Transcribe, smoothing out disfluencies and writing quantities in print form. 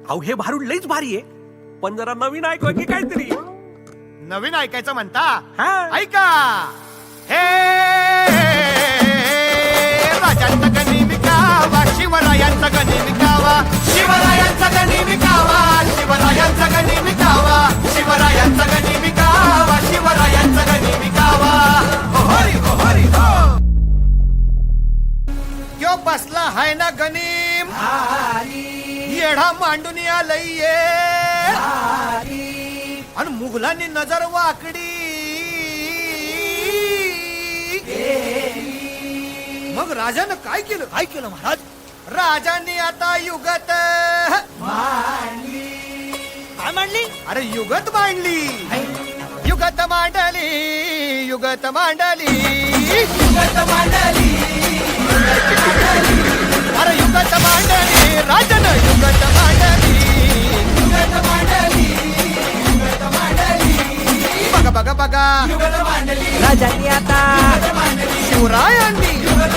अहो हे भारूड लईच भारी आहे, पण जरा नवीन ऐकू की काहीतरी. नवीन ऐकायचं म्हणता? हा. ऐका. हे राजांचा गणी विकावा, शिवरायांचा गणी विकावा, शिवरायांचा गणी विकावा, शिवरायांचा गणी विकावा, शिवरायांचा गणी विकावा, शिवरायांचा गणी विकावा. हो हरी हो हरी हो. यो बसला हाय ना गनीम, येढा मांडून आलये, आणि मुघलांनी नजर वाकडी. मग राजानं काय केलं? काय केलं महाराज? राजांनी आता युगत मांडली. काय मांडली? अरे युगत मांडली, युगत मांडली, युगत मांडली, युगत मांडली, अरे युगत मांडली, राजानं युगत मांडली, युगत मांडली, युगत मांडली. बघा बघा बघा, युगत मांडली राजांनी आता, शिवरायांनी युगत